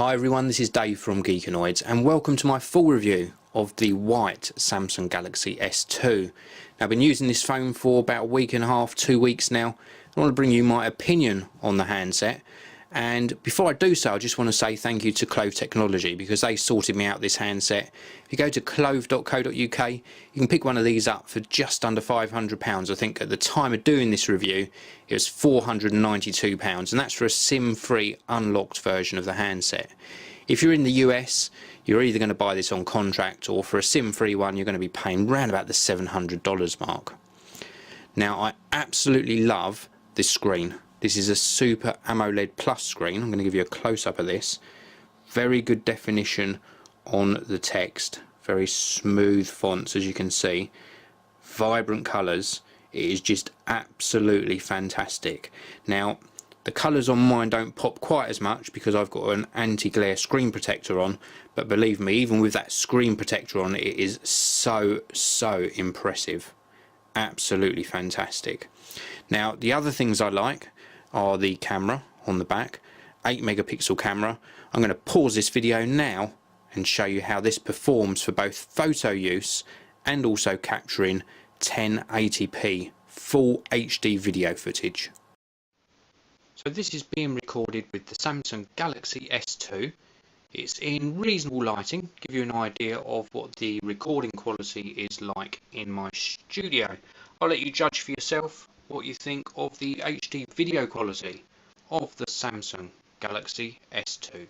Hi everyone, this is Dave from Geekanoids and welcome to my full review of the white Samsung Galaxy S2. Now I've been using this phone for about a week and a half, 2 weeks now. I want to bring you my opinion on the handset, and before I do so I just want to say thank you to Clove Technology because they sorted me out this handset. If you go to clove.co.uk you can pick one of these up for just under £500. I think at the time of doing this review it was £492, and that's for a SIM-free unlocked version of the handset. If you're in the US you're either going to buy this on contract, or for a SIM-free one you're going to be paying around about the $700 mark. Now I absolutely love this screen. This is a Super AMOLED Plus screen. I'm going to give you a close-up of this. Very good definition on the text. Very smooth fonts, as you can see. Vibrant colours. It is just absolutely fantastic. Now, the colours on mine don't pop quite as much because I've got an anti-glare screen protector on. But believe me, even with that screen protector on, it is so impressive. Absolutely fantastic. Now, the other things I like are the camera on the back, 8 megapixel camera. I'm going to pause this video now and show you how this performs for both photo use and also capturing 1080p full HD video footage. So this is being recorded with the Samsung Galaxy S2. It's in reasonable lighting, give you an idea of what the recording quality is like in my studio. I'll let you judge for yourself what you think of the HD video quality of the Samsung Galaxy S2.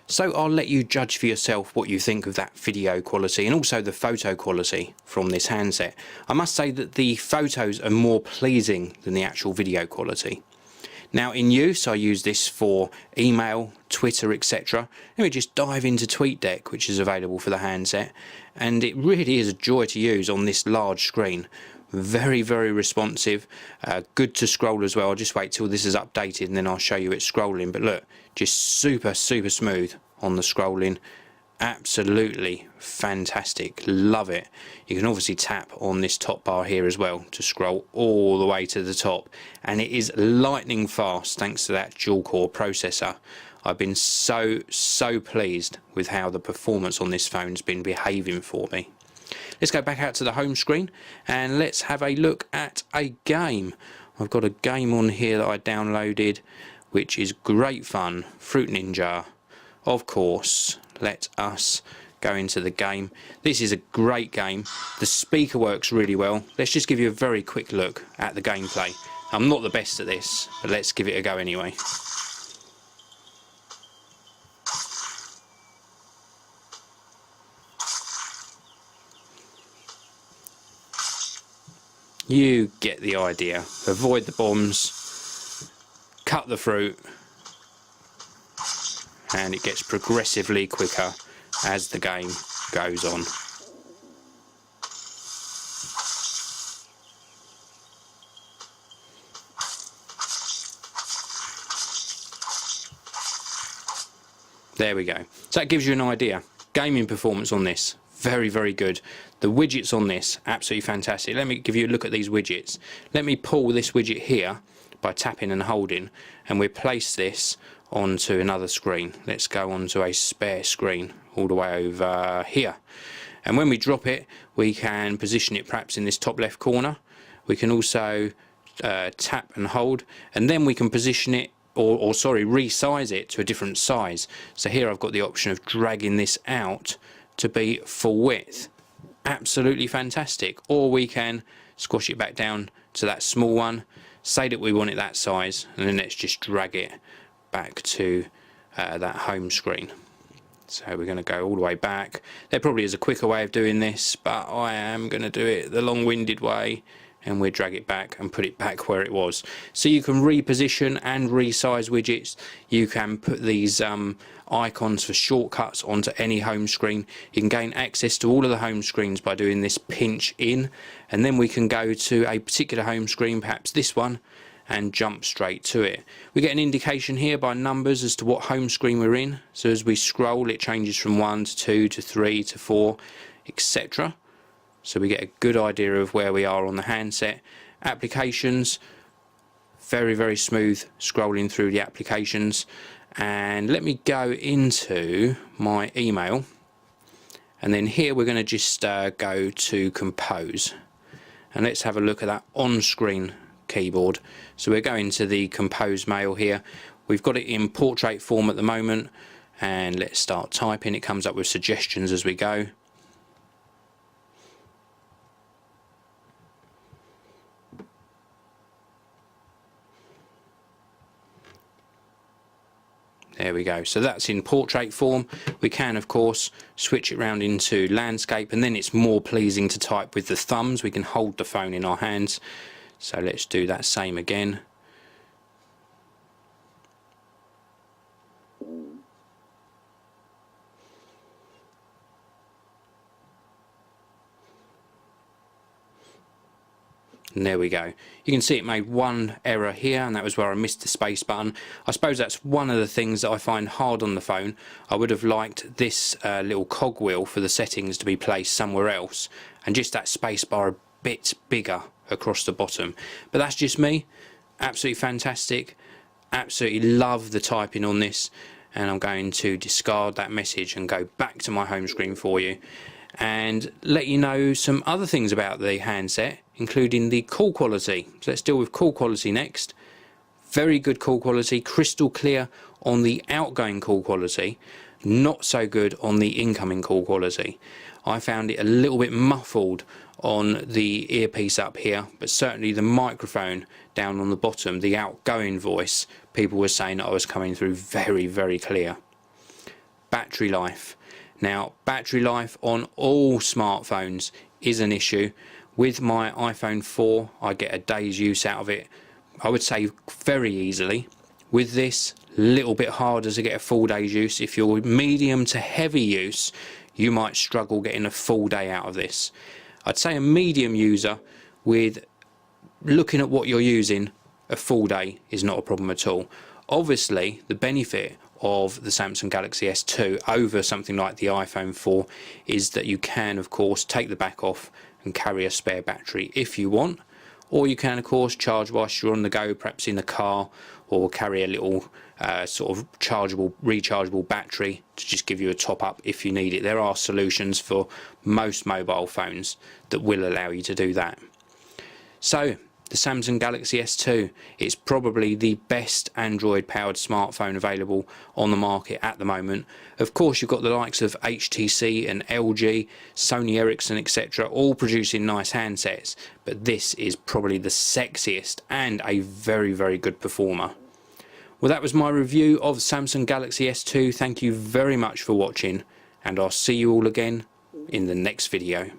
So I'll let you judge for yourself what you think of that video quality and also the photo quality from this handset. I must say that the photos are more pleasing than the actual video quality. Now in use I use this for email, Twitter, etc. Let me just dive into TweetDeck, which is available for the handset, and it really is a joy to use on this large screen. Very responsive, good to scroll as well. I'll just wait till this is updated and then I'll show you it scrolling, but look, just super smooth on the scrolling. Absolutely fantastic, love it. You can obviously tap on this top bar here as well to scroll all the way to the top, and it is lightning fast thanks to that dual core processor. I've been so pleased with how the performance on this phone's been behaving for me. Let's go back out to the home screen and let's have a look at a game. I've got a game on here that I downloaded which is great fun, Fruit Ninja. Of course, let us go into the game. This is a great game. The speaker works really well. Let's just give you a very quick look at the gameplay. I'm not the best at this, but let's give it a go anyway. You get the idea. Avoid the bombs, cut the fruit, and it gets progressively quicker as the game goes on. There we go. So that gives you an idea. Gaming performance on this, very good. The widgets on this, absolutely fantastic. Let me give you a look at these widgets. Let me pull this widget here by tapping and holding, and we'll place this onto another screen. Let's go onto a spare screen all the way over here, and when we drop it we can position it perhaps in this top left corner. We can also tap and hold, and then we can position it or resize it to a different size. So here I've got the option of dragging this out to be full width. Absolutely fantastic. Or we can squash it back down to that small one, say that we want it that size, and then let's just drag it back to that home screen. So we're going to go all the way back. There probably is a quicker way of doing this, but I am going to do it the long-winded way, and we'll drag it back and put it back where it was. So you can reposition and resize widgets. You can put these icons for shortcuts onto any home screen. You can gain access to all of the home screens by doing this pinch in, and then we can go to a particular home screen, perhaps this one, and jump straight to it. We get an indication here by numbers as to what home screen we're in. So as we scroll it changes from 1 to 2 to 3 to 4, etc. so we get a good idea of where we are on the handset. Applications, very, very smooth scrolling through the applications. And let me go into my email, and then here we're going to just go to Compose, and let's have a look at that on-screen keyboard. So we're going to the Compose mail here. We've got it in portrait form at the moment, and let's start typing. It comes up with suggestions as we go. There we go. So that's in portrait form. We can of course switch it round into landscape, and then it's more pleasing to type with the thumbs. We can hold the phone in our hands. So let's do that same again. And there we go. You can see it made one error here, and that was where I missed the space button. I suppose that's one of the things that I find hard on the phone. I would have liked this little cogwheel for the settings to be placed somewhere else, and just that space bar a bit bigger across the bottom. But that's just me. Absolutely fantastic. Absolutely love the typing on this, and I'm going to discard that message and go back to my home screen for you and let you know some other things about the handset, including the call quality. So let's deal with call quality next. Very good call quality, crystal clear on the outgoing call quality, not so good on the incoming call quality. I found it a little bit muffled on the earpiece up here, but certainly the microphone down on the bottom, the outgoing voice, people were saying that I was coming through very, very clear. Battery life. Now, battery life on all smartphones is an issue. With my iPhone 4, I get a day's use out of it, I would say very easily. With this, a little bit harder to get a full day's use. If you're medium to heavy use, you might struggle getting a full day out of this. I'd say a medium user, with looking at what you're using, a full day is not a problem at all. Obviously, the benefit of the Samsung Galaxy S2 over something like the iPhone 4 is that you can of course take the back off and carry a spare battery if you want, or you can of course charge whilst you're on the go, perhaps in the car, or carry a little sort of rechargeable battery to just give you a top up if you need it. There are solutions for most mobile phones that will allow you to do that. So the Samsung Galaxy S2 is probably the best Android powered smartphone available on the market at the moment. Of course, you've got the likes of HTC and LG, Sony Ericsson, etc., all producing nice handsets, but this is probably the sexiest and a very, very good performer. Well, that was my review of Samsung Galaxy S2. Thank you very much for watching, and I'll see you all again in the next video.